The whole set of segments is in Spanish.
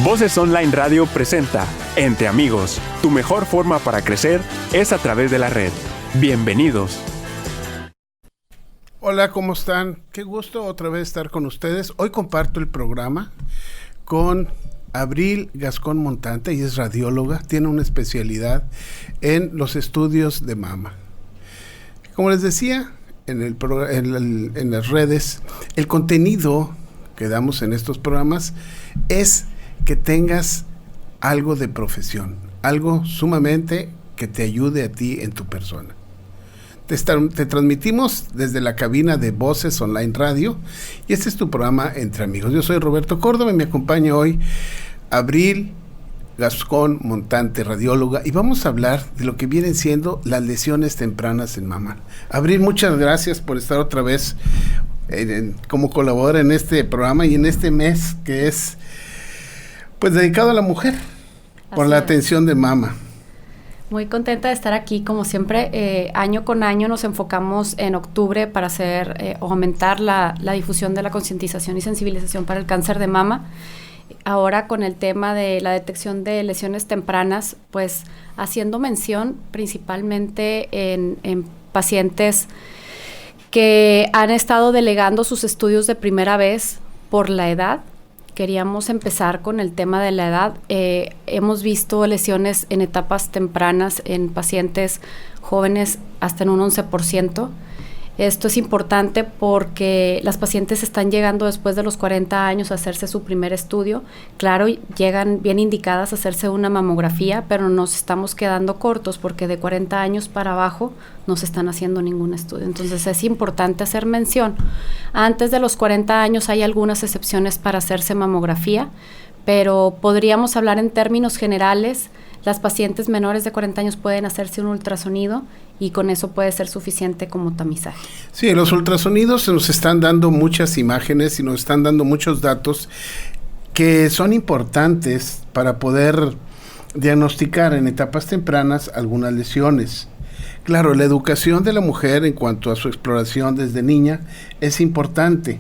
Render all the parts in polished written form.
Voces Online Radio presenta Entre Amigos. Tu mejor forma para crecer es a través de la red. Bienvenidos. Hola, ¿cómo están? Qué gusto otra vez estar con ustedes. Hoy comparto el programa con Abril Gascón Montante. Ella es radióloga, tiene una especialidad en los estudios de mama. Como les decía en las redes, el contenido que damos en estos programas es que tengas algo de profesión, algo sumamente que te ayude a ti en tu persona. Te transmitimos desde la cabina de Voces Online Radio y este es tu programa Entre Amigos. Yo soy Roberto Córdoba y me acompaña hoy Abril Gascón Montante, radióloga, y vamos a hablar de lo que vienen siendo las lesiones tempranas en mama. Abril, muchas gracias por estar otra vez como colaboradora en este programa y en este mes que es pues dedicado a la mujer por la atención de mama. Muy contenta de estar aquí, como siempre, año con año nos enfocamos en octubre para hacer o aumentar la difusión de la concientización y sensibilización para el cáncer de mama. Ahora con el tema de la detección de lesiones tempranas, pues haciendo mención principalmente en pacientes que han estado delegando sus estudios de primera vez por la edad. Queríamos empezar con el tema de la edad. Hemos visto lesiones en etapas tempranas en pacientes jóvenes hasta en un 11%. Esto es importante porque las pacientes están llegando después de los 40 años a hacerse su primer estudio. Claro, llegan bien indicadas a hacerse una mamografía, pero nos estamos quedando cortos porque de 40 años para abajo no se están haciendo ningún estudio. Entonces es importante hacer mención. Antes de los 40 años hay algunas excepciones para hacerse mamografía, pero podríamos hablar en términos generales. Las pacientes menores de 40 años pueden hacerse un ultrasonido y con eso puede ser suficiente como tamizaje. Sí, los ultrasonidos se nos están dando muchas imágenes y nos están dando muchos datos que son importantes para poder diagnosticar en etapas tempranas algunas lesiones. Claro, la educación de la mujer en cuanto a su exploración desde niña es importante.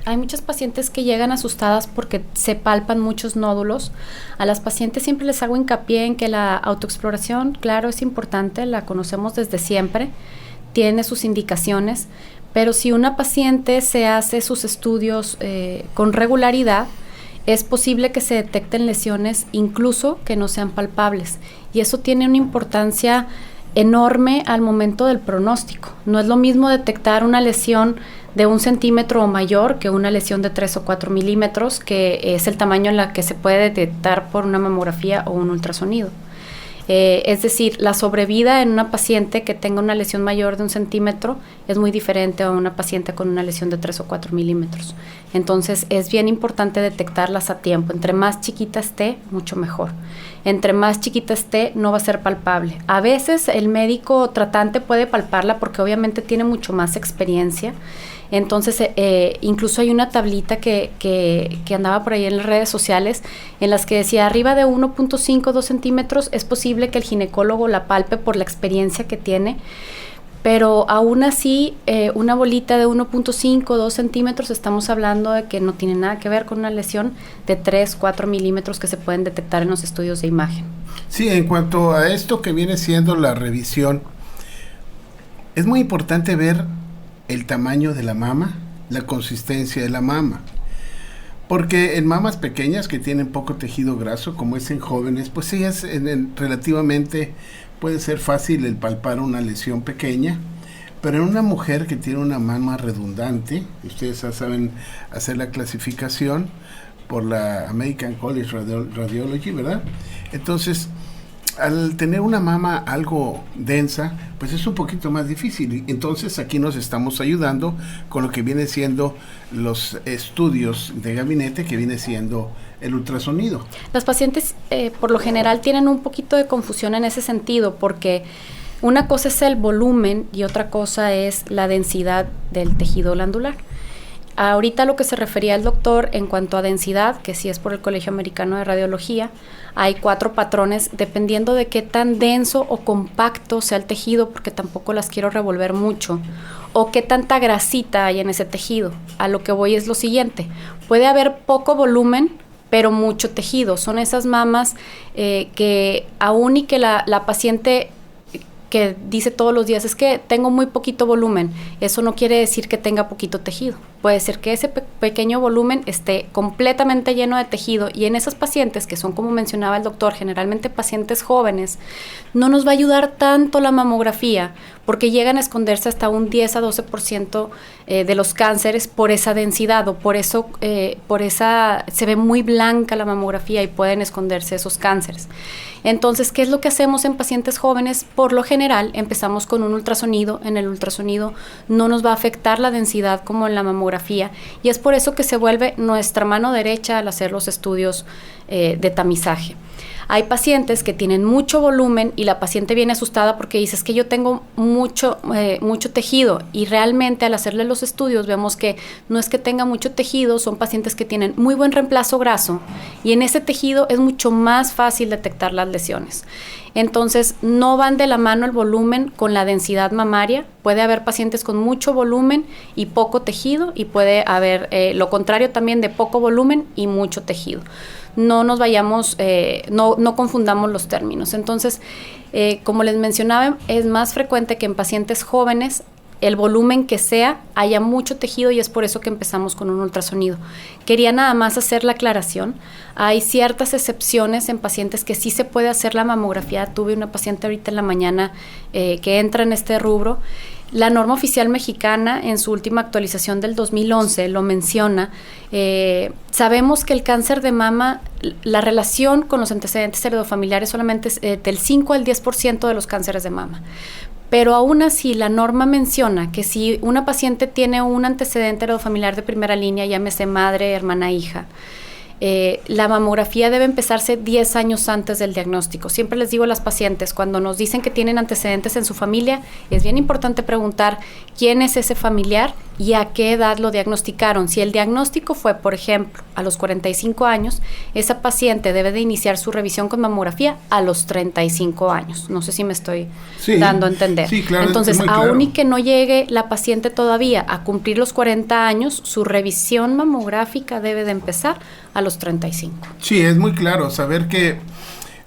Hay muchas pacientes que llegan asustadas porque se palpan muchos nódulos. A las pacientes siempre les hago hincapié en que la autoexploración, claro, es importante, la conocemos desde siempre, tiene sus indicaciones, pero si una paciente se hace sus estudios con regularidad, es posible que se detecten lesiones incluso que no sean palpables. Y eso tiene una importancia enorme al momento del pronóstico. No es lo mismo detectar una lesión de 1 centímetro o mayor que una lesión de 3 o 4 milímetros, que es el tamaño en la que se puede detectar por una mamografía o un ultrasonido. Es decir, la sobrevida en una paciente que tenga una lesión mayor de 1 centímetro es muy diferente a una paciente con una lesión de 3 o 4 milímetros. Entonces, es bien importante detectarlas a tiempo. Entre más chiquita esté, mucho mejor. Entre más chiquita esté, no va a ser palpable. A veces el médico tratante puede palparla porque obviamente tiene mucho más experiencia. Entonces, incluso hay una tablita que andaba por ahí en las redes sociales en las que decía arriba de 1.5, 2 centímetros es posible que el ginecólogo la palpe por la experiencia que tiene, pero aún así una bolita de 1.5, 2 centímetros estamos hablando de que no tiene nada que ver con una lesión de 3, 4 milímetros que se pueden detectar en los estudios de imagen. Sí, en cuanto a esto que viene siendo la revisión, es muy importante ver el tamaño de la mama, la consistencia de la mama, porque en mamas pequeñas que tienen poco tejido graso, como es en jóvenes, pues ellas relativamente puede ser fácil el palpar una lesión pequeña, pero en una mujer que tiene una mama redundante, ustedes ya saben hacer la clasificación por la American College Radiology, ¿verdad? Entonces, al tener una mama algo densa, pues es un poquito más difícil. Entonces aquí nos estamos ayudando con lo que viene siendo los estudios de gabinete, que viene siendo el ultrasonido. Las pacientes por lo general tienen un poquito de confusión en ese sentido, porque una cosa es el volumen y otra cosa es la densidad del tejido glandular. Ahorita lo que se refería el doctor en cuanto a densidad, que sí es por el Colegio Americano de Radiología, hay 4 patrones dependiendo de qué tan denso o compacto sea el tejido, porque tampoco las quiero revolver mucho, o qué tanta grasita hay en ese tejido. A lo que voy es lo siguiente: puede haber poco volumen, pero mucho tejido. Son esas mamas que aún y que la paciente que dice todos los días, es que tengo muy poquito volumen, eso no quiere decir que tenga poquito tejido. Puede ser que ese pequeño volumen esté completamente lleno de tejido, y en esas pacientes, que son, como mencionaba el doctor, generalmente pacientes jóvenes, no nos va a ayudar tanto la mamografía, porque llegan a esconderse hasta un 10 a 12% de los cánceres por esa densidad, o por esa, se ve muy blanca la mamografía y pueden esconderse esos cánceres. Entonces, ¿qué es lo que hacemos en pacientes jóvenes? Por lo general, empezamos con un ultrasonido. En el ultrasonido no nos va a afectar la densidad como en la mamografía, y es por eso que se vuelve nuestra mano derecha al hacer los estudios de tamizaje. Hay pacientes que tienen mucho volumen y la paciente viene asustada porque dice, es que yo tengo mucho tejido, y realmente al hacerle los estudios vemos que no es que tenga mucho tejido, son pacientes que tienen muy buen reemplazo graso, y en ese tejido es mucho más fácil detectar las lesiones. Entonces, no van de la mano el volumen con la densidad mamaria. Puede haber pacientes con mucho volumen y poco tejido, y puede haber lo contrario también, de poco volumen y mucho tejido. No nos vayamos, no confundamos los términos. Entonces, como les mencionaba, es más frecuente que en pacientes jóvenes el volumen que sea, haya mucho tejido, y es por eso que empezamos con un ultrasonido. Quería nada más hacer la aclaración. Hay ciertas excepciones en pacientes que sí se puede hacer la mamografía. Tuve una paciente ahorita en la mañana que entra en este rubro. La norma oficial mexicana, en su última actualización del 2011, lo menciona. Sabemos que el cáncer de mama, la relación con los antecedentes heredofamiliares solamente es del 5 al 10% de los cánceres de mama. Pero aún así, la norma menciona que si una paciente tiene un antecedente heredofamiliar de primera línea, llámese madre, hermana, hija, la mamografía debe empezarse 10 años antes del diagnóstico. Siempre les digo a las pacientes, cuando nos dicen que tienen antecedentes en su familia, es bien importante preguntar quién es ese familiar y a qué edad lo diagnosticaron. Si el diagnóstico fue, por ejemplo, a los 45 años, esa paciente debe de iniciar su revisión con mamografía a los 35 años. No sé si me estoy dando a entender. Sí, claro. Entonces, aún claro, y que no llegue la paciente todavía a cumplir los 40 años, su revisión mamográfica debe de empezar a los 35. Sí, es muy claro saber que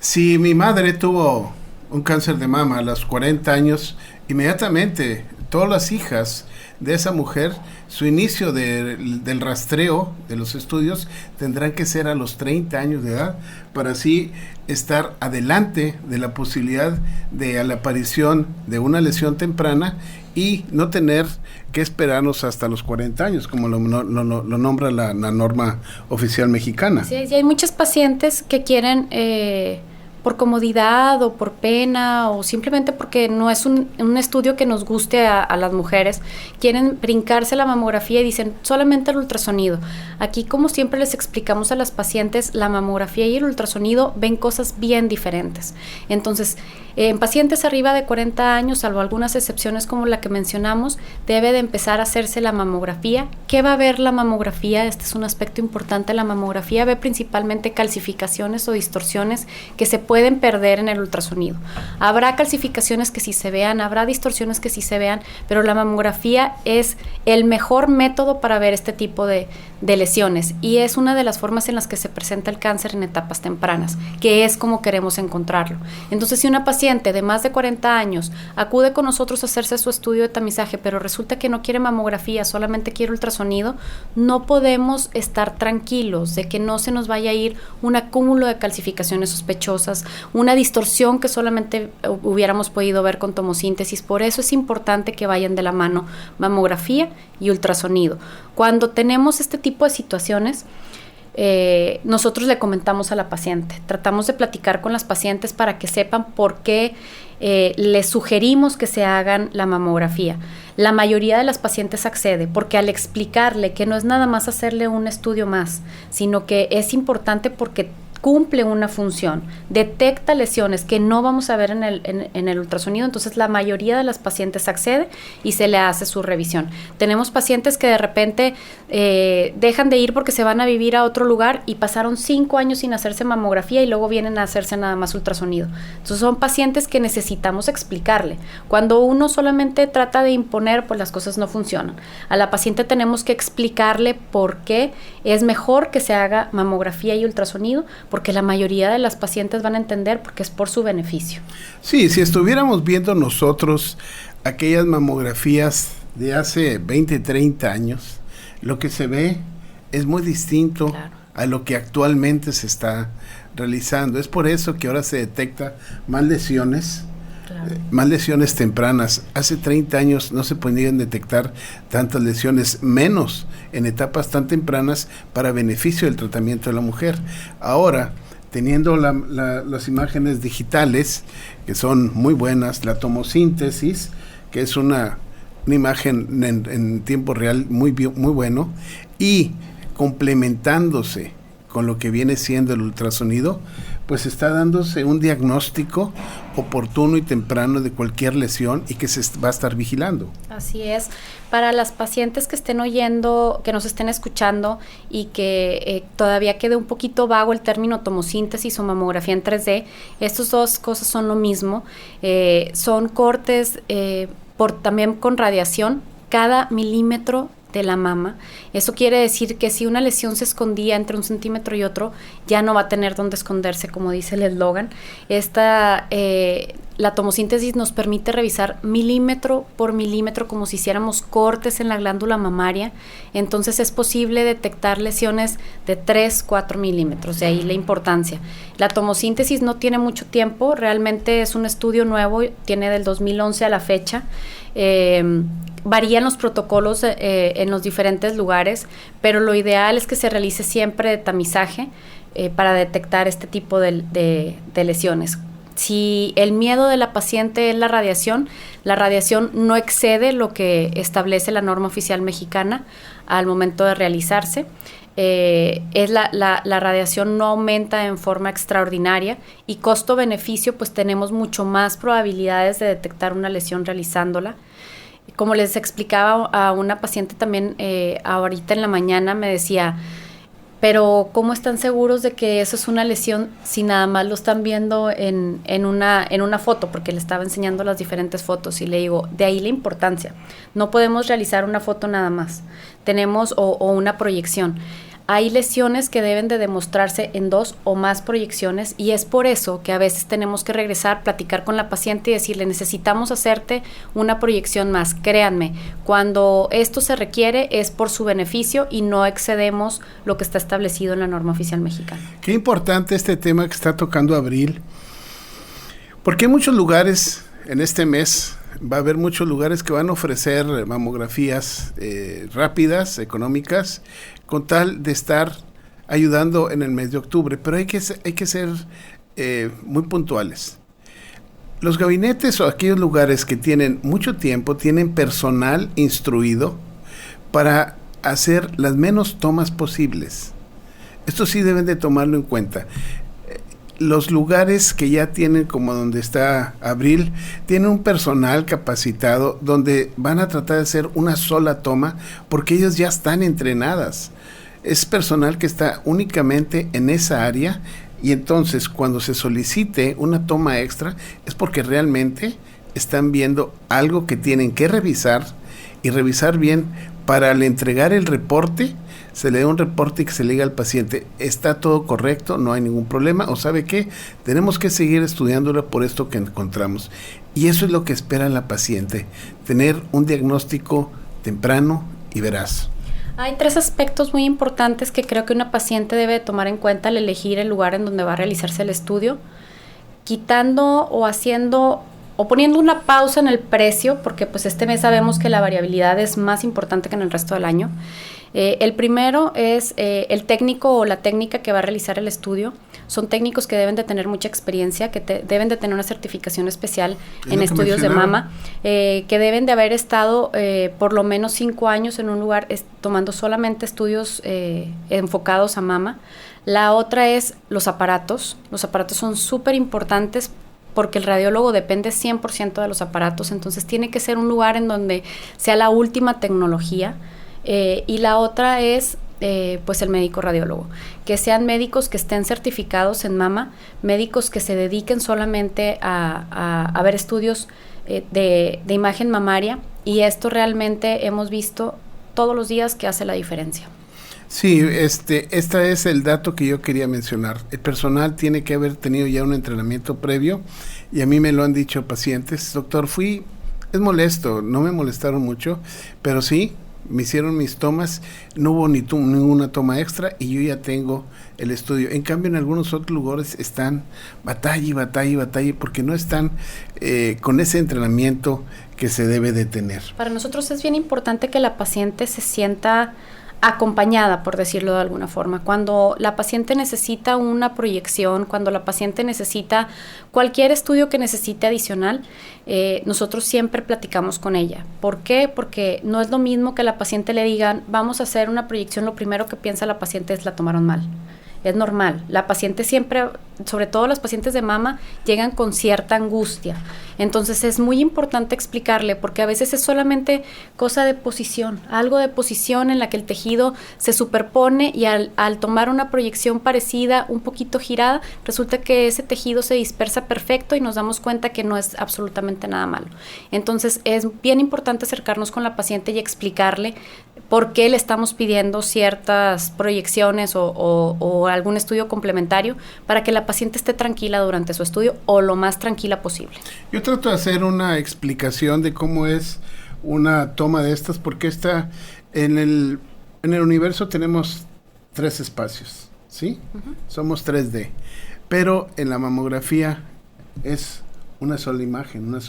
si mi madre tuvo un cáncer de mama a los 40 años, inmediatamente todas las hijas de esa mujer, su inicio del rastreo de los estudios tendrán que ser a los 30 años de edad, para así estar adelante de la posibilidad de la aparición de una lesión temprana y no tener que esperarnos hasta los 40 años, como lo nombra la norma oficial mexicana. Sí, y hay muchas pacientes que quieren, por comodidad o por pena o simplemente porque no es un estudio que nos guste a las mujeres, quieren brincarse la mamografía y dicen solamente el ultrasonido. Aquí, como siempre les explicamos a las pacientes, la mamografía y el ultrasonido ven cosas bien diferentes. Entonces, en pacientes arriba de 40 años, salvo algunas excepciones como la que mencionamos, debe de empezar a hacerse la mamografía. ¿Qué va a ver la mamografía? Este es un aspecto importante. La mamografía ve principalmente calcificaciones o distorsiones que se pueden perder en el ultrasonido. Habrá calcificaciones que sí se vean, habrá distorsiones que sí se vean, pero la mamografía es el mejor método para ver este tipo de lesiones, y es una de las formas en las que se presenta el cáncer en etapas tempranas, que es como queremos encontrarlo. Entonces, si una paciente de más de 40 años acude con nosotros a hacerse su estudio de tamizaje, pero resulta que no quiere mamografía, solamente quiere ultrasonido, no podemos estar tranquilos de que no se nos vaya a ir un acúmulo de calcificaciones sospechosas, una distorsión que solamente hubiéramos podido ver con tomosíntesis. Por eso es importante que vayan de la mano mamografía y ultrasonido. Cuando tenemos este tipo de situaciones, nosotros le comentamos a la paciente, tratamos de platicar con las pacientes para que sepan por qué les sugerimos que se hagan la mamografía. La mayoría de las pacientes accede porque al explicarle que no es nada más hacerle un estudio más, sino que es importante porque cumple una función, detecta lesiones que no vamos a ver en el ultrasonido, entonces la mayoría de las pacientes accede y se le hace su revisión. Tenemos pacientes que de repente dejan de ir porque se van a vivir a otro lugar y pasaron 5 años sin hacerse mamografía y luego vienen a hacerse nada más ultrasonido. Entonces son pacientes que necesitamos explicarle. Cuando uno solamente trata de imponer, pues las cosas no funcionan. A la paciente tenemos que explicarle por qué es mejor que se haga mamografía y ultrasonido, porque la mayoría de las pacientes van a entender porque es por su beneficio. Sí, si estuviéramos viendo nosotros aquellas mamografías de hace 20, 30 años, lo que se ve es muy distinto a lo que actualmente se está realizando. Es por eso que ahora se detecta más lesiones, más lesiones tempranas. Hace 30 años no se podían detectar tantas lesiones, menos en etapas tan tempranas para beneficio del tratamiento de la mujer. Ahora, teniendo las imágenes digitales, que son muy buenas, la tomosíntesis, que es una imagen en tiempo real muy bueno, y complementándose con lo que viene siendo el ultrasonido, pues está dándose un diagnóstico oportuno y temprano de cualquier lesión y que se va a estar vigilando. Así es. Para las pacientes que estén oyendo, que nos estén escuchando y que todavía quede un poquito vago el término tomosíntesis o mamografía en 3D, estas dos cosas son lo mismo. Son cortes también con radiación, cada milímetro de la mama. Eso quiere decir que si una lesión se escondía entre 1 centímetro y otro, ya no va a tener dónde esconderse, como dice el eslogan. La tomosíntesis nos permite revisar milímetro por milímetro como si hiciéramos cortes en la glándula mamaria. Entonces es posible detectar lesiones de 3, 4 milímetros, de ahí la importancia. La tomosíntesis no tiene mucho tiempo, realmente es un estudio nuevo, tiene del 2011 a la fecha. Varían los protocolos en los diferentes lugares, pero lo ideal es que se realice siempre de tamizaje para detectar este tipo de lesiones. Si el miedo de la paciente es la radiación no excede lo que establece la norma oficial mexicana al momento de realizarse. La radiación no aumenta en forma extraordinaria y costo-beneficio, pues tenemos mucho más probabilidades de detectar una lesión realizándola. Como les explicaba a una paciente también ahorita en la mañana, me decía, pero ¿cómo están seguros de que eso es una lesión si nada más lo están viendo en una foto? Porque le estaba enseñando las diferentes fotos y le digo, de ahí la importancia. No podemos realizar una foto nada más, tenemos o una proyección. Hay lesiones que deben de demostrarse en 2 o más proyecciones y es por eso que a veces tenemos que regresar, platicar con la paciente y decirle, necesitamos hacerte una proyección más. Créanme, cuando esto se requiere es por su beneficio y no excedemos lo que está establecido en la norma oficial mexicana. Qué importante este tema que está tocando Abril, porque hay muchos lugares en este mes. Va a haber muchos lugares que van a ofrecer mamografías rápidas, económicas, con tal de estar ayudando en el mes de octubre. Pero hay que ser muy puntuales. Los gabinetes o aquellos lugares que tienen mucho tiempo, tienen personal instruido para hacer las menos tomas posibles. Esto sí deben de tomarlo en cuenta. Los lugares que ya tienen, como donde está Abril, tienen un personal capacitado donde van a tratar de hacer una sola toma porque ellas ya están entrenadas. Es personal que está únicamente en esa área y entonces cuando se solicite una toma extra es porque realmente están viendo algo que tienen que revisar y revisar bien para al entregar el reporte. Se le da un reporte y que se le diga al paciente, está todo correcto, no hay ningún problema, o ¿sabe qué? Tenemos que seguir estudiándola por esto que encontramos. Y eso es lo que espera la paciente, tener un diagnóstico temprano y veraz. Hay 3 aspectos muy importantes que creo que una paciente debe tomar en cuenta al elegir el lugar en donde va a realizarse el estudio, quitando o haciendo o poniendo una pausa en el precio, porque pues este mes sabemos que la variabilidad es más importante que en el resto del año. El primero es el técnico o la técnica que va a realizar el estudio. Son técnicos que deben de tener mucha experiencia, que deben de tener una certificación especial en estudios de mama, que deben de haber estado por lo menos 5 años en un lugar tomando solamente estudios enfocados a mama. La otra es los aparatos. Los aparatos son súper importantes porque el radiólogo depende 100% de los aparatos, entonces tiene que ser un lugar en donde sea la última tecnología. Y la otra es pues el médico radiólogo, que sean médicos que estén certificados en mama, médicos que se dediquen solamente a ver estudios de imagen mamaria, y esto realmente hemos visto todos los días que hace la diferencia. Sí, este es el dato que yo quería mencionar. El personal tiene que haber tenido ya un entrenamiento previo, y a mí me lo han dicho pacientes: doctor, es molesto, no me molestaron mucho, pero sí, me hicieron mis tomas, no hubo ninguna toma extra y yo ya tengo el estudio. En cambio, en algunos otros lugares están batalla porque no están con ese entrenamiento que se debe de tener. Para nosotros es bien importante que la paciente se sienta acompañada, por decirlo de alguna forma. Cuando la paciente necesita una proyección, cuando la paciente necesita cualquier estudio que necesite adicional, nosotros siempre platicamos con ella. ¿Por qué? Porque no es lo mismo que a la paciente le digan, vamos a hacer una proyección, lo primero que piensa la paciente es, la tomaron mal. Es normal. La paciente siempre, sobre todo las pacientes de mama, llegan con cierta angustia. Entonces es muy importante explicarle, porque a veces es solamente cosa de posición, algo de posición en la que el tejido se superpone, y al tomar una proyección parecida, un poquito girada, resulta que ese tejido se dispersa perfecto y nos damos cuenta que no es absolutamente nada malo. Entonces es bien importante acercarnos con la paciente y explicarle por qué le estamos pidiendo ciertas proyecciones o algún estudio complementario, para que la paciente esté tranquila durante su estudio, o lo más tranquila posible. Yo trato de hacer una explicación de cómo es una toma de estas, porque en el universo tenemos 3 espacios, ¿sí? Uh-huh. Somos 3D, pero en la mamografía es una sola imagen, una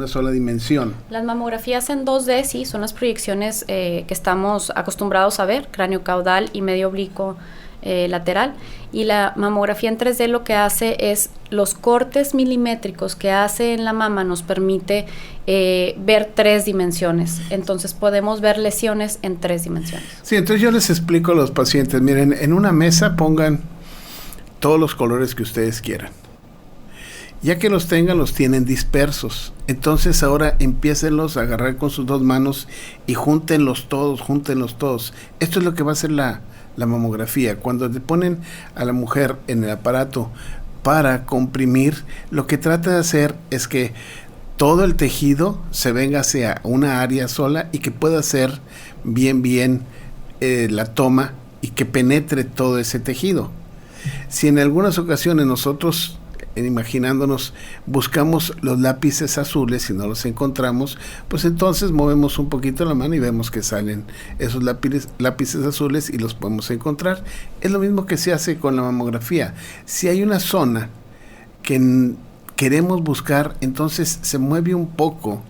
sola dimensión. Las mamografías en 2D sí son las proyecciones que estamos acostumbrados a ver, cráneo caudal y medio oblicuo lateral, y la mamografía en 3D lo que hace es los cortes milimétricos que hace en la mama nos permite ver 3 dimensiones, entonces podemos ver lesiones en 3 dimensiones. Sí, entonces yo les explico a los pacientes, miren, en una mesa pongan todos los colores que ustedes quieran. Ya que los tengan, los tienen dispersos. Entonces ahora empiécenlos a agarrar con sus 2 manos y júntenlos todos. Esto es lo que va a hacer la mamografía. Cuando le ponen a la mujer en el aparato para comprimir, lo que trata de hacer es que todo el tejido se venga hacia una área sola y que pueda hacer bien la toma y que penetre todo ese tejido. Si en algunas ocasiones nosotros, imaginándonos, buscamos los lápices azules y no los encontramos, pues entonces movemos un poquito la mano y vemos que salen esos lápices azules y los podemos encontrar. Es lo mismo que se hace con la mamografía. Si hay una zona que queremos buscar, entonces se mueve un poco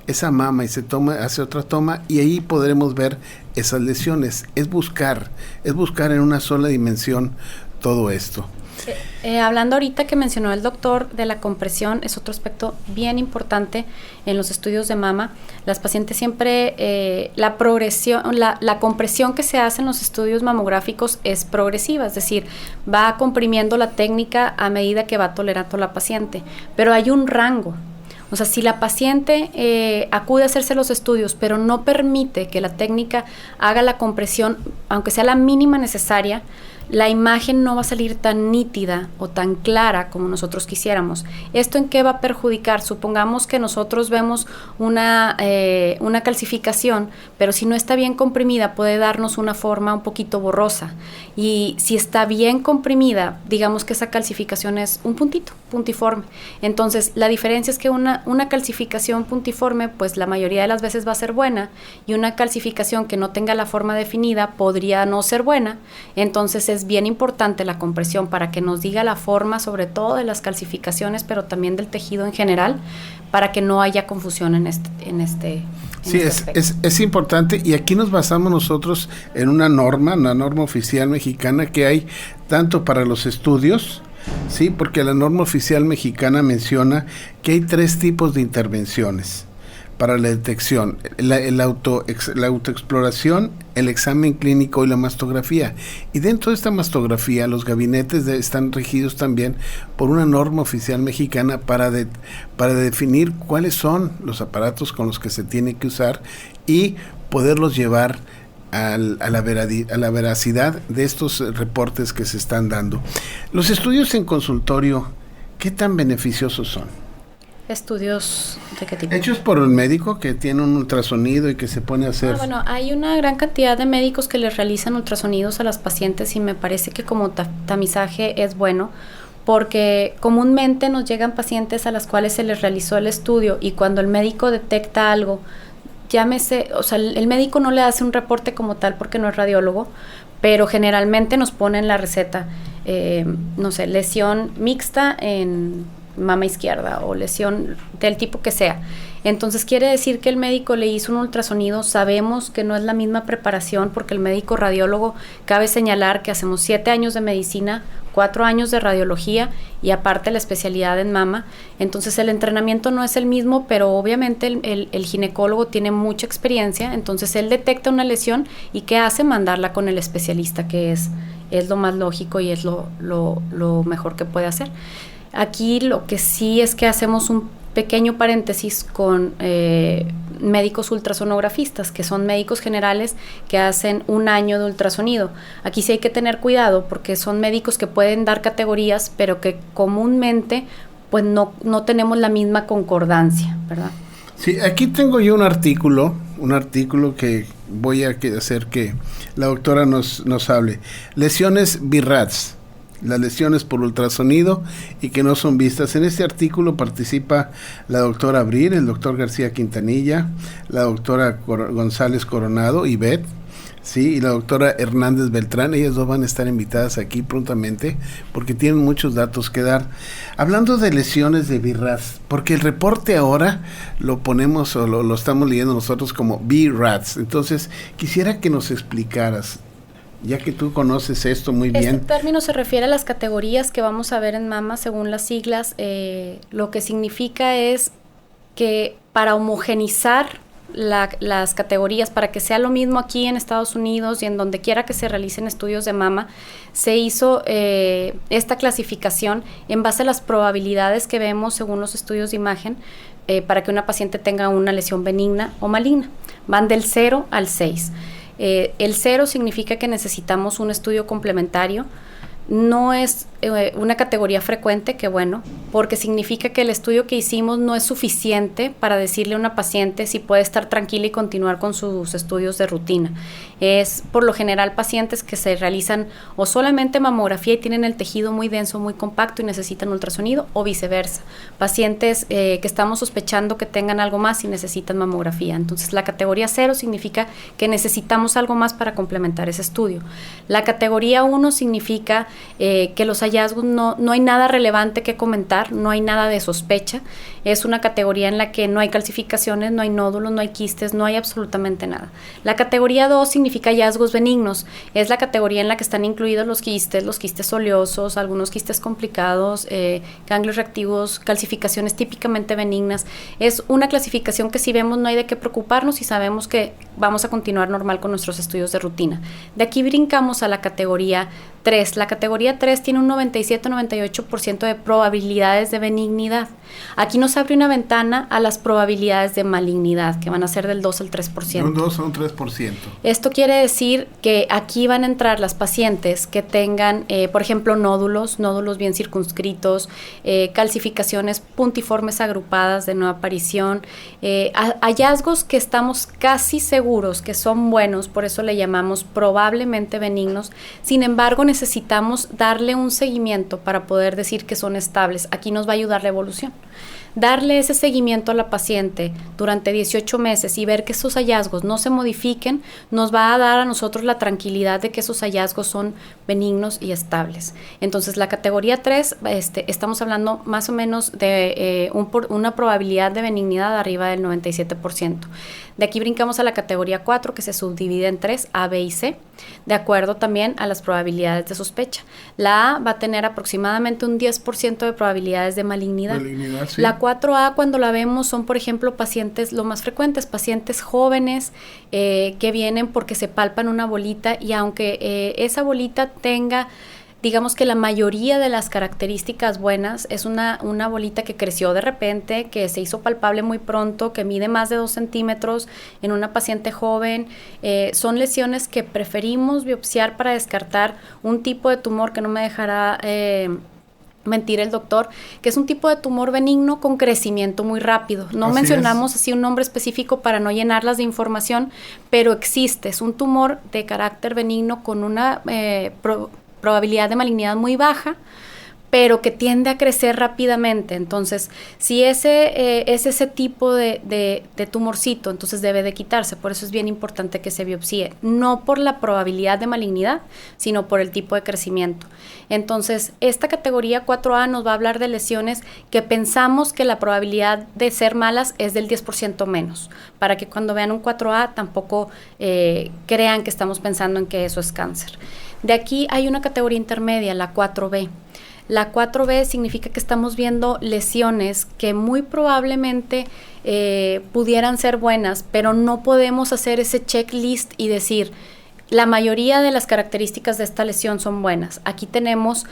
esa mama y se hace otra toma, y ahí podremos ver esas lesiones. Es buscar en una sola dimensión todo esto. Hablando ahorita que mencionó el doctor de la compresión, es otro aspecto bien importante en los estudios de mama. Las pacientes siempre, la compresión que se hace en los estudios mamográficos es progresiva, es decir, va comprimiendo la técnica a medida que va tolerando la paciente, pero hay un rango. O sea, si la paciente acude a hacerse los estudios, pero no permite que la técnica haga la compresión, aunque sea la mínima necesaria, la imagen no va a salir tan nítida o tan clara como nosotros quisiéramos. ¿Esto en qué va a perjudicar? Supongamos que nosotros vemos una calcificación, pero si no está bien comprimida puede darnos una forma un poquito borrosa. Y si está bien comprimida, digamos que esa calcificación es un puntito, puntiforme. Entonces, la diferencia es que una calcificación puntiforme, pues la mayoría de las veces va a ser buena, y una calcificación que no tenga la forma definida podría no ser buena. Entonces, es bien importante la compresión para que nos diga la forma, sobre todo de las calcificaciones, pero también del tejido en general, para que no haya confusión en este Sí, es importante, y aquí nos basamos nosotros en una norma oficial mexicana que hay tanto para los estudios, sí, porque la norma oficial mexicana menciona que hay 3 tipos de intervenciones. para la detección, la autoexploración, el examen clínico y la mastografía. Y dentro de esta mastografía, los gabinetes están regidos también por una norma oficial mexicana para definir cuáles son los aparatos con los que se tiene que usar y poderlos llevar a la veracidad de estos reportes que se están dando. Los estudios en consultorio, ¿qué tan beneficiosos son? ¿Estudios de qué tipo? Hechos por el médico que tiene un ultrasonido y que se pone a hacer... Bueno, hay una gran cantidad de médicos que les realizan ultrasonidos a las pacientes y me parece que como tamizaje es bueno, porque comúnmente nos llegan pacientes a las cuales se les realizó el estudio y cuando el médico detecta algo, llámese, o sea, el médico no le hace un reporte como tal porque no es radiólogo, pero generalmente nos pone en la receta, no sé, lesión mixta en mama izquierda o lesión del tipo que sea. Entonces quiere decir que el médico le hizo un ultrasonido, sabemos que no es la misma preparación porque el médico radiólogo, cabe señalar que hacemos 7 años de medicina, 4 años de radiología y aparte la especialidad en mama, entonces el entrenamiento no es el mismo, pero obviamente el ginecólogo tiene mucha experiencia, entonces él detecta una lesión y ¿qué hace? Mandarla con el especialista, que es lo más lógico y es lo mejor que puede hacer. Aquí lo que sí es que hacemos un pequeño paréntesis con médicos ultrasonografistas, que son médicos generales que hacen 1 año de ultrasonido. Aquí sí hay que tener cuidado porque son médicos que pueden dar categorías, pero que comúnmente pues no tenemos la misma concordancia, ¿verdad? Sí, aquí tengo yo un artículo que voy a hacer que la doctora nos hable. Lesiones BI-RADS. Las lesiones por ultrasonido y que no son vistas. En este artículo participa la doctora Abril, el doctor García Quintanilla, la doctora González Coronado, Ivette, sí, y la doctora Hernández Beltrán. Ellas dos van a estar invitadas aquí prontamente porque tienen muchos datos que dar. Hablando de lesiones de BI-RADS, porque el reporte ahora lo ponemos o lo estamos leyendo nosotros como BI-RADS. Entonces, quisiera que nos explicaras, ya que tú conoces esto muy bien. Este término se refiere a las categorías que vamos a ver en mama según las siglas. Lo que significa es que para homogenizar las categorías, para que sea lo mismo aquí en Estados Unidos y en donde quiera que se realicen estudios de mama, se hizo esta clasificación en base a las probabilidades que vemos según los estudios de imagen para que una paciente tenga una lesión benigna o maligna. Van del 0 al 6. El 0 significa que necesitamos un estudio complementario. No es una categoría frecuente, que bueno, porque significa que el estudio que hicimos no es suficiente para decirle a una paciente si puede estar tranquila y continuar con sus estudios de rutina. Es por lo general pacientes que se realizan o solamente mamografía y tienen el tejido muy denso, muy compacto y necesitan ultrasonido, o viceversa. Pacientes que estamos sospechando que tengan algo más y necesitan mamografía. Entonces la categoría 0 significa que necesitamos algo más para complementar ese estudio. La categoría 1 significa que los hallazgos no hay nada relevante que comentar, no hay nada de sospecha. Es una categoría en la que no hay calcificaciones, no hay nódulos, no hay quistes, no hay absolutamente nada. La categoría 2 significa hallazgos benignos. Es la categoría en la que están incluidos los quistes oleosos, algunos quistes complicados, ganglios reactivos, calcificaciones típicamente benignas. Es una clasificación que si vemos no hay de qué preocuparnos y sabemos que vamos a continuar normal con nuestros estudios de rutina. De aquí brincamos a la categoría 3. La categoría 3 tiene un 97-98% de probabilidades de benignidad. Aquí nos abre una ventana a las probabilidades de malignidad, que van a ser del 2 al 3%. Un 2 a un 3%. Esto quiere decir que aquí van a entrar las pacientes que tengan, por ejemplo, nódulos bien circunscritos, calcificaciones puntiformes agrupadas de nueva aparición, hallazgos que estamos casi seguros que son buenos, por eso le llamamos probablemente benignos. Sin embargo, necesitamos darle un seguimiento para poder decir que son estables. Aquí nos va a ayudar la evolución. Darle ese seguimiento a la paciente durante 18 meses y ver que esos hallazgos no se modifiquen, nos va a dar a nosotros la tranquilidad de que esos hallazgos son benignos y estables. Entonces, la categoría 3, estamos hablando más o menos de una probabilidad de benignidad arriba del 97%. De aquí brincamos a la categoría 4, que se subdivide en 3, A, B y C, de acuerdo también a las probabilidades de sospecha. La A va a tener aproximadamente un 10% de probabilidades de malignidad. Sí. La 4A cuando la vemos son, por ejemplo, pacientes, lo más frecuentes, pacientes jóvenes que vienen porque se palpan una bolita y aunque esa bolita tenga, digamos que la mayoría de las características buenas, es una bolita que creció de repente, que se hizo palpable muy pronto, que mide más de 2 centímetros en una paciente joven. Son lesiones que preferimos biopsiar para descartar un tipo de tumor que no me dejará mentir el doctor, que es un tipo de tumor benigno con crecimiento muy rápido. No mencionamos así un nombre específico para no llenarlas de información, pero existe. Es un tumor de carácter benigno con una probabilidad de malignidad muy baja, pero que tiende a crecer rápidamente. Entonces, si ese es ese tipo de tumorcito, entonces debe de quitarse. Por eso es bien importante que se biopsie, no por la probabilidad de malignidad, sino por el tipo de crecimiento. Entonces, esta categoría 4A nos va a hablar de lesiones que pensamos que la probabilidad de ser malas es del 10% menos, para que cuando vean un 4A tampoco crean que estamos pensando en que eso es cáncer. De aquí hay una categoría intermedia, la 4B. La 4B significa que estamos viendo lesiones que muy probablemente pudieran ser buenas, pero no podemos hacer ese checklist y decir, la mayoría de las características de esta lesión son buenas. Aquí tenemos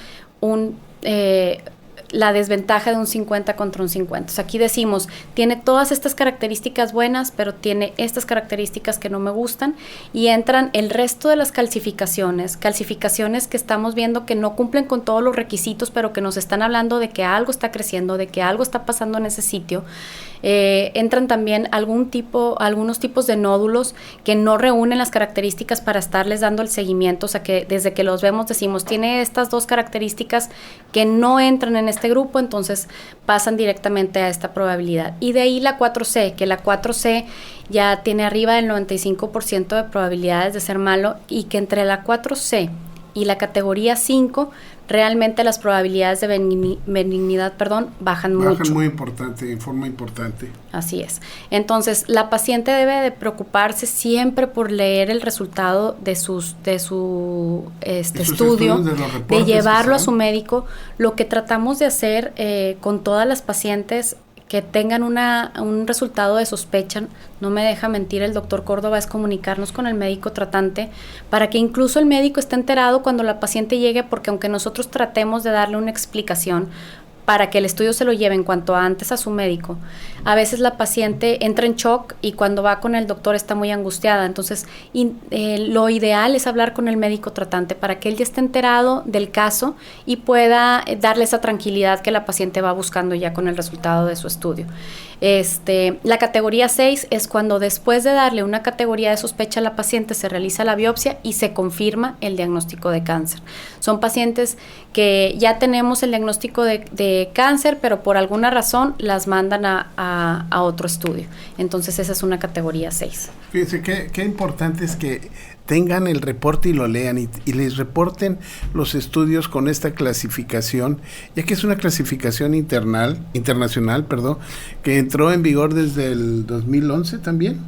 la desventaja de un 50 contra un 50. O sea, aquí decimos, tiene todas estas características buenas, pero tiene estas características que no me gustan, y entran el resto de las calcificaciones que estamos viendo que no cumplen con todos los requisitos, pero que nos están hablando de que algo está creciendo, de que algo está pasando en ese sitio. Entran también algunos tipos de nódulos que no reúnen las características para estarles dando el seguimiento, o sea que desde que los vemos decimos, tiene estas 2 características que no entran en este grupo, entonces pasan directamente a esta probabilidad. Y de ahí la 4C, que la 4C ya tiene arriba del 95% de probabilidades de ser malo, y que entre la 4C y la categoría 5 realmente las probabilidades de benignidad, bajan mucho. Bajan muy importante, en forma importante. Así es. Entonces, la paciente debe de preocuparse siempre por leer el resultado de su estudio, de llevarlo a su médico. Lo que tratamos de hacer con todas las pacientes que tengan un resultado de sospecha, no me deja mentir el doctor Córdoba, es comunicarnos con el médico tratante para que incluso el médico esté enterado cuando la paciente llegue, porque aunque nosotros tratemos de darle una explicación para que el estudio se lo lleve en cuanto antes a su médico, a veces la paciente entra en shock y cuando va con el doctor está muy angustiada. Entonces lo ideal es hablar con el médico tratante para que él ya esté enterado del caso y pueda darle esa tranquilidad que la paciente va buscando ya con el resultado de su estudio. La categoría 6 es cuando después de darle una categoría de sospecha a la paciente se realiza la biopsia y se confirma el diagnóstico de cáncer. Son pacientes que ya tenemos el diagnóstico de cáncer, pero por alguna razón las mandan a otro estudio. Entonces esa es una categoría 6. Fíjense qué importante es que tengan el reporte y lo lean y les reporten los estudios con esta clasificación, ya que es una clasificación internacional, que entró en vigor desde el 2011 también.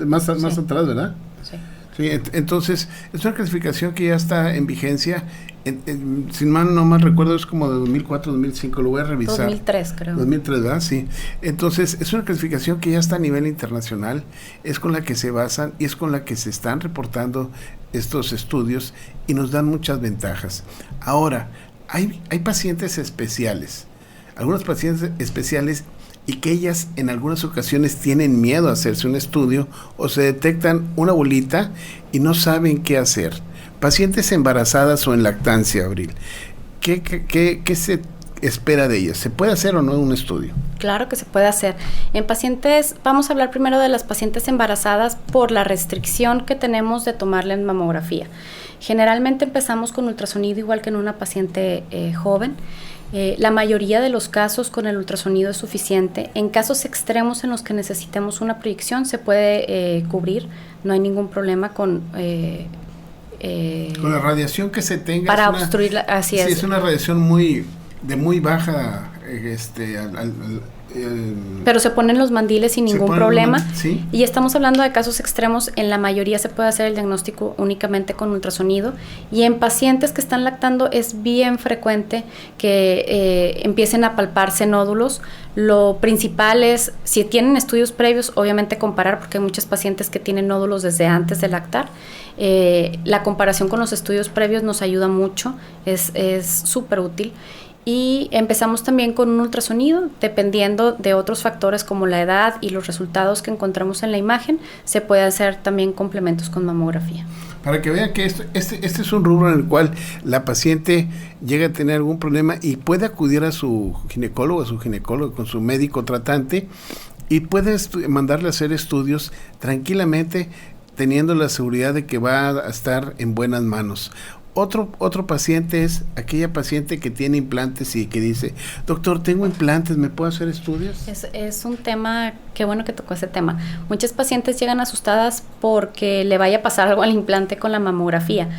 Más atrás, ¿verdad? Sí, entonces es una clasificación que ya está en vigencia. Si no mal recuerdo, es como de 2004, 2005, lo voy a revisar. 2003, creo. 2003, ¿verdad? Sí. Entonces, es una clasificación que ya está a nivel internacional, es con la que se basan y es con la que se están reportando estos estudios y nos dan muchas ventajas. Ahora, hay pacientes especiales, algunos pacientes especiales, y que ellas en algunas ocasiones tienen miedo a hacerse un estudio o se detectan una bolita y no saben qué hacer. Pacientes embarazadas o en lactancia, Abril, ¿qué se espera de ellas? ¿Se puede hacer o no un estudio? Claro que se puede hacer. En pacientes, vamos a hablar primero de las pacientes embarazadas por la restricción que tenemos de tomarle en mamografía. Generalmente empezamos con ultrasonido igual que en una paciente joven. La mayoría de los casos con el ultrasonido es suficiente. En casos extremos en los que necesitemos una proyección se puede cubrir, no hay ningún problema con la radiación que se tenga. Para obstruir, así es. Sí, es una radiación de muy baja Pero se ponen los mandiles sin ningún problema. ¿Sí? Y estamos hablando de casos extremos. En la mayoría se puede hacer el diagnóstico únicamente con ultrasonido. Y en pacientes que están lactando es bien frecuente que empiecen a palparse nódulos. Lo principal es, si tienen estudios previos, obviamente comparar, porque hay muchos pacientes que tienen nódulos desde antes de lactar. La comparación con los estudios previos nos ayuda mucho, es súper útil. Y empezamos también con un ultrasonido, dependiendo de otros factores como la edad y los resultados que encontramos en la imagen, se puede hacer también complementos con mamografía. Para que vean que este es un rubro en el cual la paciente llega a tener algún problema y puede acudir a su ginecólogo, con su médico tratante, y puede mandarle a hacer estudios tranquilamente, teniendo la seguridad de que va a estar en buenas manos. Otro paciente es aquella paciente que tiene implantes y que dice, doctor, tengo implantes, ¿me puedo hacer estudios? Es un tema, qué bueno que tocó ese tema. Muchas pacientes llegan asustadas porque le vaya a pasar algo al implante con la mamografía.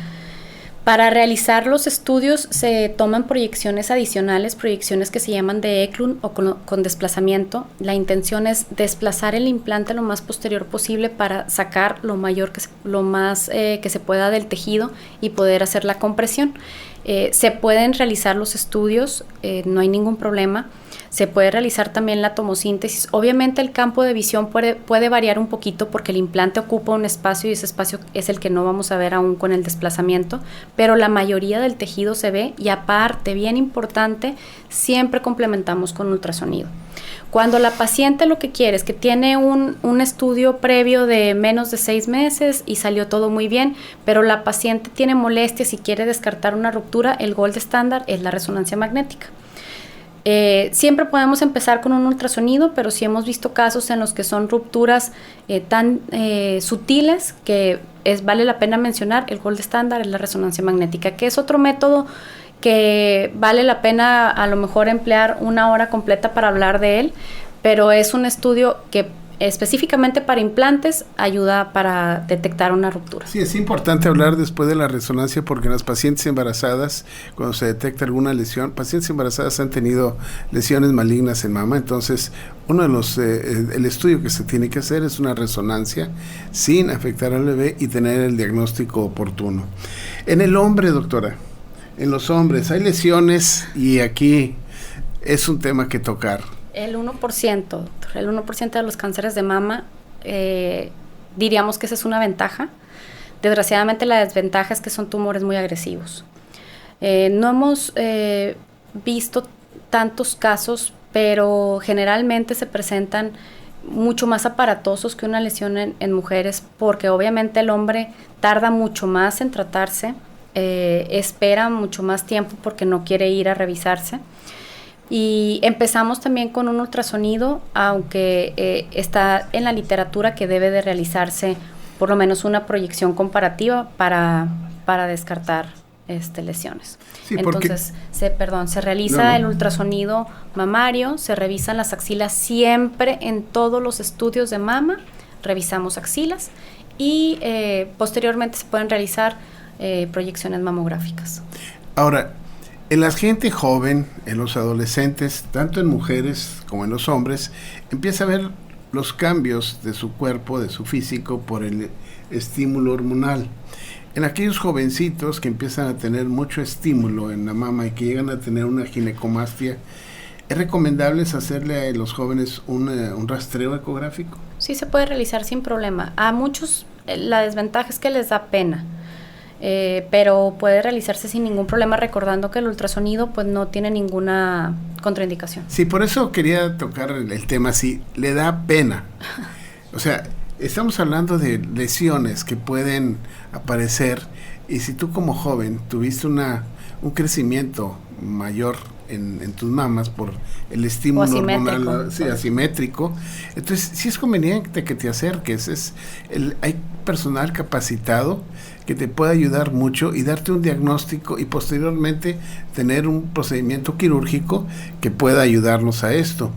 Para realizar los estudios se toman proyecciones adicionales, proyecciones que se llaman de Eklund o con desplazamiento. La intención es desplazar el implante lo más posterior posible para sacar lo más que se pueda del tejido y poder hacer la compresión. Se pueden realizar los estudios, no hay ningún problema. Se puede realizar también la tomosíntesis. Obviamente el campo de visión puede variar un poquito porque el implante ocupa un espacio y ese espacio es el que no vamos a ver aún con el desplazamiento, pero la mayoría del tejido se ve y aparte, bien importante, siempre complementamos con ultrasonido. Cuando la paciente lo que quiere es que tiene un estudio previo de menos de 6 meses y salió todo muy bien, pero la paciente tiene molestias y quiere descartar una ruptura, el gold estándar es la resonancia magnética. Siempre podemos empezar con un ultrasonido, pero sí hemos visto casos en los que son rupturas tan sutiles que vale la pena mencionar. El gold estándar es la resonancia magnética, que es otro método que vale la pena a lo mejor emplear 1 hora completa para hablar de él, pero es un estudio que específicamente para implantes ayuda para detectar una ruptura. Sí, es importante hablar después de la resonancia porque las pacientes embarazadas, cuando se detecta alguna lesión, pacientes embarazadas han tenido lesiones malignas en mama, entonces uno de los el estudio que se tiene que hacer es una resonancia sin afectar al bebé y tener el diagnóstico oportuno. En el hombre, doctora, en los hombres hay lesiones y aquí es un tema que tocar. El 1%, doctor, el 1% de los cánceres de mama, diríamos que esa es una ventaja. Desgraciadamente la desventaja es que son tumores muy agresivos. No hemos visto tantos casos, pero generalmente se presentan mucho más aparatosos que una lesión en mujeres, porque obviamente el hombre tarda mucho más en tratarse, espera mucho más tiempo porque no quiere ir a revisarse. Y empezamos también con un ultrasonido, aunque está en la literatura que debe de realizarse por lo menos una proyección comparativa para descartar lesiones. Sí, entonces, se realiza el ultrasonido mamario, se revisan las axilas siempre en todos los estudios de mama, revisamos axilas y posteriormente se pueden realizar proyecciones mamográficas. Ahora, en la gente joven, en los adolescentes, tanto en mujeres como en los hombres, empieza a ver los cambios de su cuerpo, de su físico, por el estímulo hormonal. En aquellos jovencitos que empiezan a tener mucho estímulo en la mama y que llegan a tener una ginecomastia, ¿es recomendable hacerle a los jóvenes un rastreo ecográfico? Sí, se puede realizar sin problema. A muchos la desventaja es que les da pena. Pero puede realizarse sin ningún problema, recordando que el ultrasonido pues no tiene ninguna contraindicación. Sí, por eso quería tocar el tema, si le da pena. O sea, estamos hablando de lesiones que pueden aparecer y si tú como joven tuviste un crecimiento mayor en tus mamas por el estímulo hormonal asimétrico, entonces sí es conveniente que te acerques. Hay personal capacitado que te puede ayudar mucho y darte un diagnóstico y posteriormente tener un procedimiento quirúrgico que pueda ayudarnos a esto.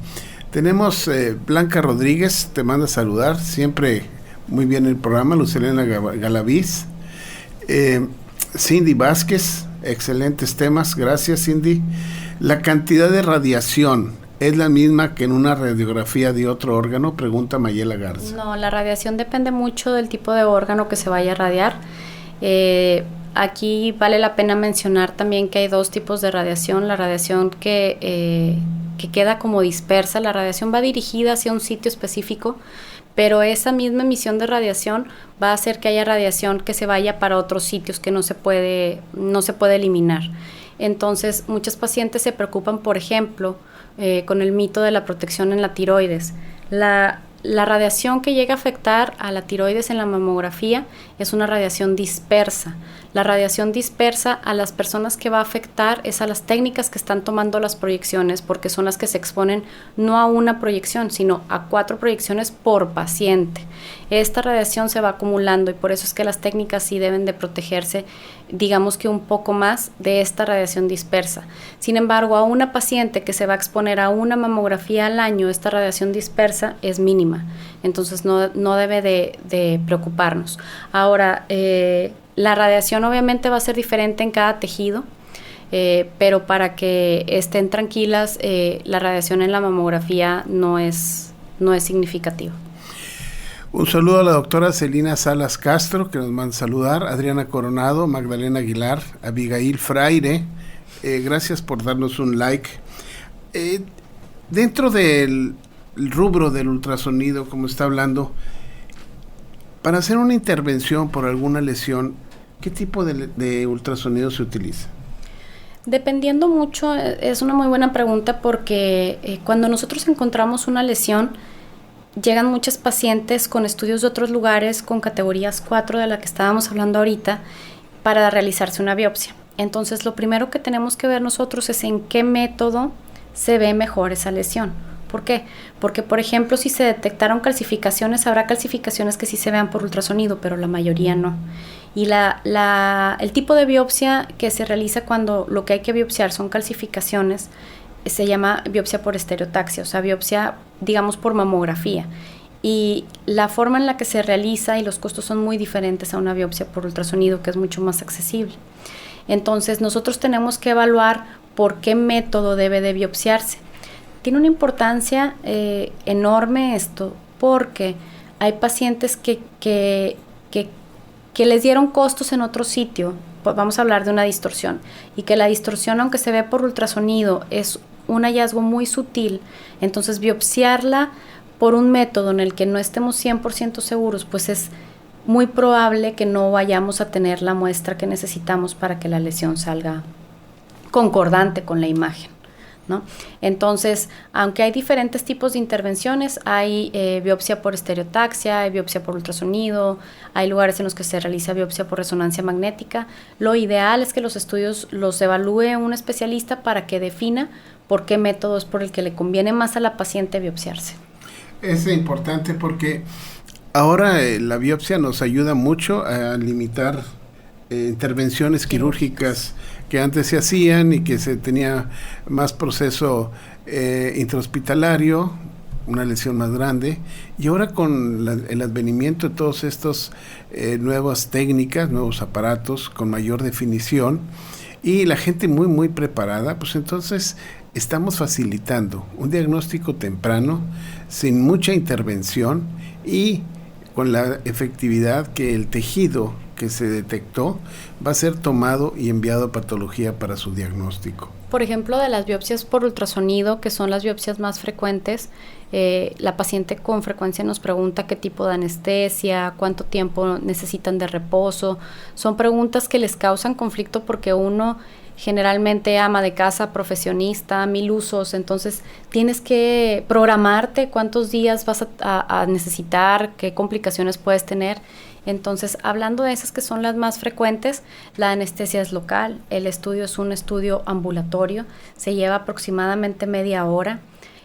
Tenemos Blanca Rodríguez, te manda a saludar, siempre muy bien el programa, Lucelena Galaviz, Cindy Vázquez, excelentes temas, gracias Cindy. La cantidad de radiación ¿Es la misma que en una radiografía de otro órgano? Pregunta Mayela Garza. No, la radiación depende mucho del tipo de órgano que se vaya a radiar. Aquí vale la pena mencionar también que hay dos tipos de radiación. La radiación que queda como dispersa, la radiación va dirigida hacia un sitio específico, pero esa misma emisión de radiación va a hacer que haya radiación que se vaya para otros sitios que no se puede eliminar. Entonces, muchos pacientes se preocupan, por ejemplo, con el mito de la protección en la tiroides. La radiación que llega a afectar a la tiroides en la mamografía es una radiación dispersa. La radiación dispersa a las personas que va a afectar es a las técnicas que están tomando las proyecciones, porque son las que se exponen no a una proyección, sino a 4 proyecciones por paciente. Esta radiación se va acumulando y por eso es que las técnicas sí deben de protegerse, digamos que un poco más de esta radiación dispersa. Sin embargo, a una paciente que se va a exponer a una mamografía al año, esta radiación dispersa es mínima, entonces no debe de preocuparnos. Ahora, la radiación obviamente va a ser diferente en cada tejido, pero para que estén tranquilas, la radiación en la mamografía no es significativa. Un saludo a la doctora Celina Salas Castro, que nos manda saludar, Adriana Coronado, Magdalena Aguilar, Abigail Fraire, gracias por darnos un like. Dentro del rubro del ultrasonido, como está hablando, para hacer una intervención por alguna lesión, ¿qué tipo de ultrasonido se utiliza? Dependiendo mucho, es una muy buena pregunta porque cuando nosotros encontramos una lesión, llegan muchos pacientes con estudios de otros lugares, con categorías 4 de la que estábamos hablando ahorita, para realizarse una biopsia. Entonces, lo primero que tenemos que ver nosotros es en qué método se ve mejor esa lesión. ¿Por qué? Porque, por ejemplo, si se detectaron calcificaciones, habrá calcificaciones que sí se vean por ultrasonido, pero la mayoría no. Y el tipo de biopsia que se realiza cuando lo que hay que biopsiar son calcificaciones, se llama biopsia por estereotaxia, o sea, biopsia, digamos, por mamografía. Y la forma en la que se realiza y los costos son muy diferentes a una biopsia por ultrasonido, que es mucho más accesible. Entonces, nosotros tenemos que evaluar por qué método debe de biopsiarse. Tiene una importancia enorme esto, porque hay pacientes que les dieron costos en otro sitio, vamos a hablar de una distorsión, y que la distorsión, aunque se ve por ultrasonido, es un hallazgo muy sutil, entonces biopsiarla por un método en el que no estemos 100% seguros, pues es muy probable que no vayamos a tener la muestra que necesitamos para que la lesión salga concordante con la imagen, ¿no? Entonces, aunque hay diferentes tipos de intervenciones, hay biopsia por estereotaxia, hay biopsia por ultrasonido, hay lugares en los que se realiza biopsia por resonancia magnética. Lo ideal es que los estudios los evalúe un especialista para que defina por qué método es por el que le conviene más a la paciente biopsiarse. Es importante porque ahora la biopsia nos ayuda mucho a limitar intervenciones quirúrgicas que antes se hacían y que se tenía más proceso intrahospitalario, una lesión más grande, y ahora con el advenimiento de todos estos nuevas técnicas, nuevos aparatos con mayor definición y la gente muy muy preparada, pues entonces estamos facilitando un diagnóstico temprano sin mucha intervención y con la efectividad que el tejido que se detectó va a ser tomado y enviado a patología para su diagnóstico. Por ejemplo, de las biopsias por ultrasonido, que son las biopsias más frecuentes, la paciente con frecuencia nos pregunta qué tipo de anestesia, cuánto tiempo necesitan de reposo. Son preguntas que les causan conflicto porque uno generalmente ama de casa, profesionista, 1000 usos, entonces tienes que programarte cuántos días vas a necesitar, qué complicaciones puedes tener. Entonces, hablando de esas que son las más frecuentes, la anestesia es local, el estudio es un estudio ambulatorio, se lleva aproximadamente media hora.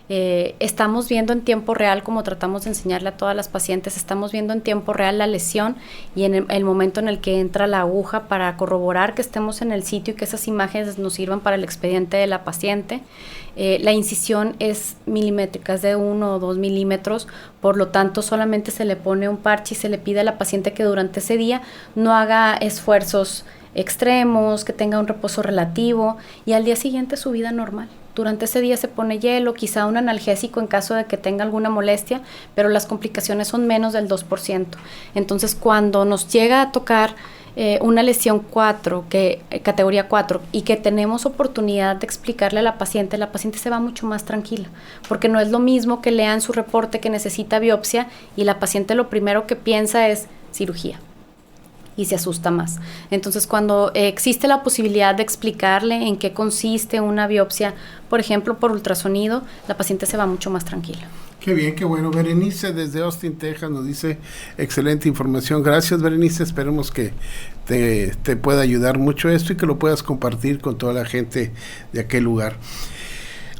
Estamos viendo en tiempo real, como tratamos de enseñarle a todas las pacientes, estamos viendo en tiempo real la lesión y en el momento en el que entra la aguja para corroborar que estemos en el sitio y que esas imágenes nos sirvan para el expediente de la paciente. La incisión es milimétrica, es de 1 o 2 milímetros, por lo tanto solamente se le pone un parche y se le pide a la paciente que durante ese día no haga esfuerzos extremos, que tenga un reposo relativo y al día siguiente su vida normal. Durante ese día se pone hielo, quizá un analgésico en caso de que tenga alguna molestia, pero las complicaciones son menos del 2%. Entonces, cuando nos llega a tocar una lesión 4, categoría 4, y que tenemos oportunidad de explicarle a la paciente se va mucho más tranquila, porque no es lo mismo que lean su reporte que necesita biopsia y la paciente lo primero que piensa es cirugía y se asusta más. Entonces, cuando existe la posibilidad de explicarle en qué consiste una biopsia, por ejemplo, por ultrasonido, la paciente se va mucho más tranquila. Qué bien, qué bueno. Berenice desde Austin, Texas nos dice excelente información. Gracias, Berenice. Esperemos que te pueda ayudar mucho esto y que lo puedas compartir con toda la gente de aquel lugar.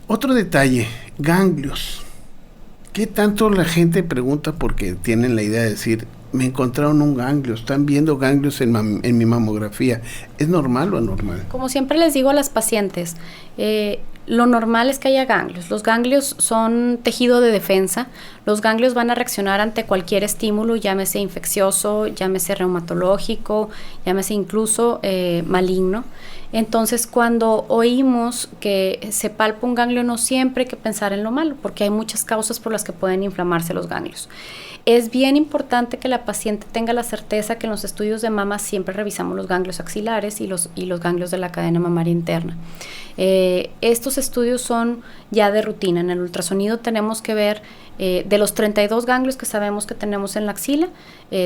Otro detalle, ganglios. ¿Qué tanto la gente pregunta porque tienen la idea de decir, me encontraron un ganglio, están viendo ganglios en mi mamografía? ¿Es normal o anormal? Como siempre les digo a las pacientes, lo normal es que haya ganglios. Los ganglios son tejido de defensa. Los ganglios van a reaccionar ante cualquier estímulo, llámese infeccioso, llámese reumatológico, llámese incluso maligno. Entonces, cuando oímos que se palpa un ganglio, no siempre hay que pensar en lo malo, porque hay muchas causas por las que pueden inflamarse los ganglios. Es bien importante que la paciente tenga la certeza que en los estudios de mama siempre revisamos los ganglios axilares y los ganglios de la cadena mamaria interna. Estos estudios son ya de rutina. En el ultrasonido tenemos que ver de los 32 ganglios que sabemos que tenemos en la axila,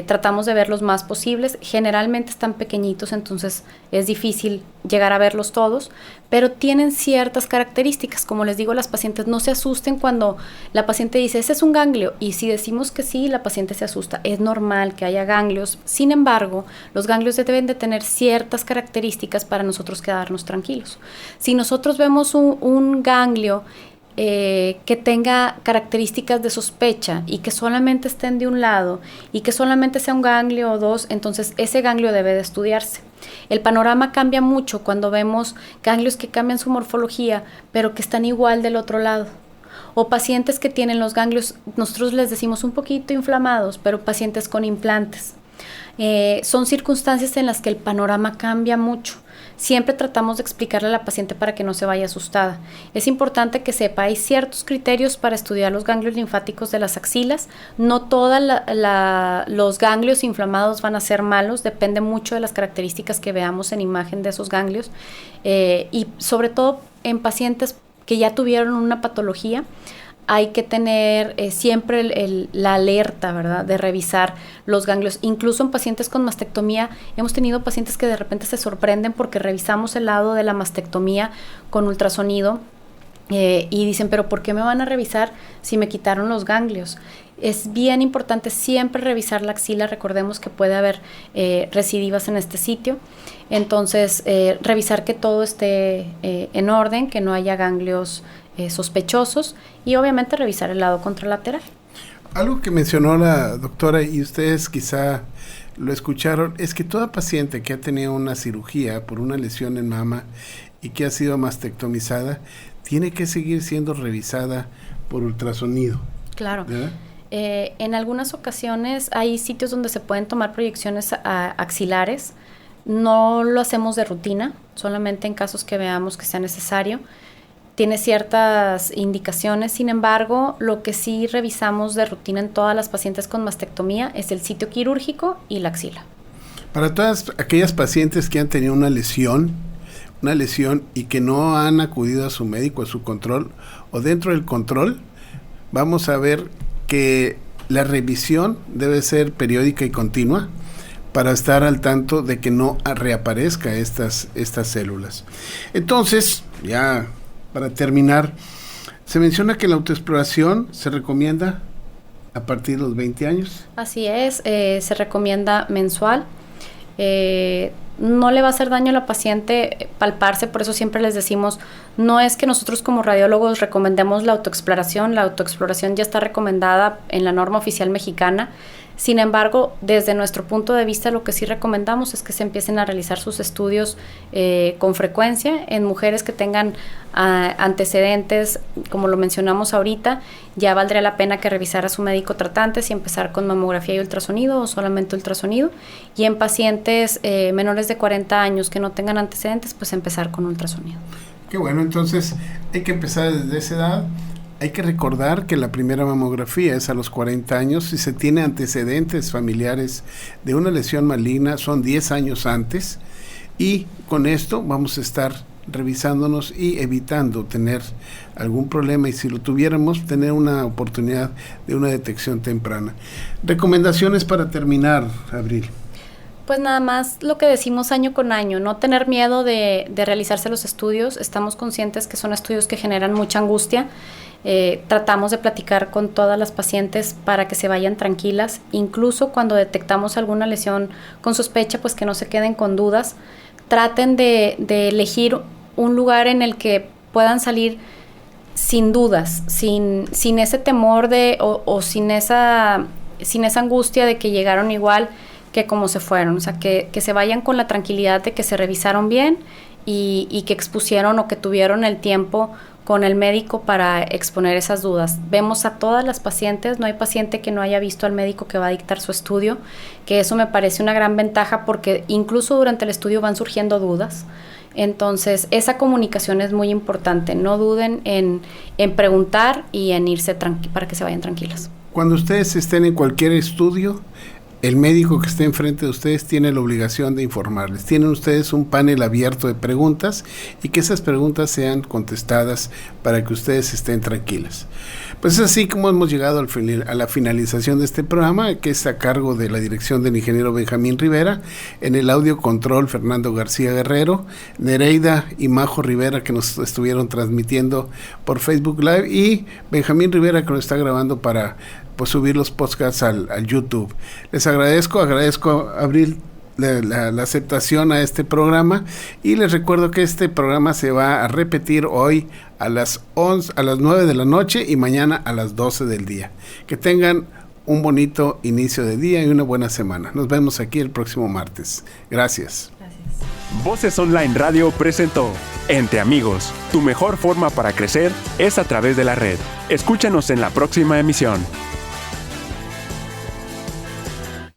tratamos de ver los más posibles. Generalmente están pequeñitos, entonces es difícil llegar a verlos todos, pero tienen ciertas características. Como les digo a las pacientes, no se asusten cuando la paciente dice, ese es un ganglio, y si decimos que sí, la paciente se asusta. Es normal que haya ganglios. Sin embargo, los ganglios deben de tener ciertas características para nosotros quedarnos tranquilos. Si nosotros vemos un ganglio que tenga características de sospecha y que solamente estén de un lado y que solamente sea un ganglio o dos, entonces ese ganglio debe de estudiarse. El panorama cambia mucho cuando vemos ganglios que cambian su morfología, pero que están igual del otro lado. O pacientes que tienen los ganglios, nosotros les decimos un poquito inflamados, pero pacientes con implantes. Son circunstancias en las que el panorama cambia mucho. Siempre tratamos de explicarle a la paciente para que no se vaya asustada. Es importante que sepa, hay ciertos criterios para estudiar los ganglios linfáticos de las axilas. No todos los ganglios inflamados van a ser malos, depende mucho de las características que veamos en imagen de esos ganglios. Y sobre todo en pacientes que ya tuvieron una patología, hay que tener siempre la alerta, ¿verdad?, de revisar los ganglios. Incluso en pacientes con mastectomía, hemos tenido pacientes que de repente se sorprenden porque revisamos el lado de la mastectomía con ultrasonido y dicen, pero ¿por qué me van a revisar si me quitaron los ganglios? Es bien importante siempre revisar la axila. Recordemos que puede haber recidivas en este sitio. Entonces, revisar que todo esté en orden, que no haya ganglios sospechosos, y obviamente revisar el lado contralateral. Algo que mencionó la doctora y ustedes quizá lo escucharon, es que toda paciente que ha tenido una cirugía por una lesión en mama y que ha sido mastectomizada, tiene que seguir siendo revisada por ultrasonido. Claro. En algunas ocasiones hay sitios donde se pueden tomar proyecciones axilares. No lo hacemos de rutina, solamente en casos que veamos que sea necesario. Tiene ciertas indicaciones. Sin embargo, lo que sí revisamos de rutina en todas las pacientes con mastectomía es el sitio quirúrgico y la axila. Para todas aquellas pacientes que han tenido una lesión y que no han acudido a su médico, a su control, o dentro del control, vamos a ver que la revisión debe ser periódica y continua para estar al tanto de que no reaparezca estas células. Entonces, ya para terminar, se menciona que la autoexploración se recomienda a partir de los 20 años. Así es, se recomienda mensual. No le va a hacer daño a la paciente palparse, por eso siempre les decimos, no es que nosotros como radiólogos recomendemos la autoexploración ya está recomendada en la norma oficial mexicana. Sin embargo, desde nuestro punto de vista, lo que sí recomendamos es que se empiecen a realizar sus estudios con frecuencia en mujeres que tengan antecedentes, como lo mencionamos ahorita. Ya valdría la pena que revisara a su médico tratante si empezar con mamografía y ultrasonido o solamente ultrasonido. Y en pacientes menores de 40 años que no tengan antecedentes, pues empezar con ultrasonido. Qué bueno, entonces hay que empezar desde esa edad. Hay que recordar que la primera mamografía es a los 40 años. Si se tiene antecedentes familiares de una lesión maligna, son 10 años antes. Y con esto vamos a estar revisándonos y evitando tener algún problema, y si lo tuviéramos, tener una oportunidad de una detección temprana. Recomendaciones para terminar, Abril. Pues nada más lo que decimos año con año, no tener miedo de realizarse los estudios. Estamos conscientes que son estudios que generan mucha angustia. Tratamos de platicar con todas las pacientes para que se vayan tranquilas. Incluso cuando detectamos alguna lesión con sospecha, pues que no se queden con dudas. Traten de elegir un lugar en el que puedan salir sin dudas, sin ese temor o sin esa angustia de que llegaron igual que como se fueron. O sea, que se vayan con la tranquilidad de que se revisaron bien y que expusieron o que tuvieron el tiempo con el médico para exponer esas dudas. Vemos a todas las pacientes, no hay paciente que no haya visto al médico que va a dictar su estudio, que eso me parece una gran ventaja porque incluso durante el estudio van surgiendo dudas. Entonces, esa comunicación es muy importante. No duden en preguntar y en irse para que se vayan tranquilas. Cuando ustedes estén en cualquier estudio, el médico que esté enfrente de ustedes tiene la obligación de informarles. Tienen ustedes un panel abierto de preguntas y que esas preguntas sean contestadas para que ustedes estén tranquilas. Pues es así como hemos llegado a la finalización de este programa, que es a cargo de la dirección del ingeniero Benjamín Rivera, en el audio control Fernando García Guerrero, Nereida y Majo Rivera, que nos estuvieron transmitiendo por Facebook Live, y Benjamín Rivera, que nos está grabando para subir los podcasts al YouTube. Les agradezco Abril la aceptación a este programa, y les recuerdo que este programa se va a repetir hoy a las 9 de la noche y mañana a las 12 del día. Que tengan un bonito inicio de día y una buena semana. Nos vemos aquí el próximo martes. Gracias. Voces Online Radio presentó Entre Amigos. Tu mejor forma para crecer es a través de la red. Escúchanos en la próxima emisión.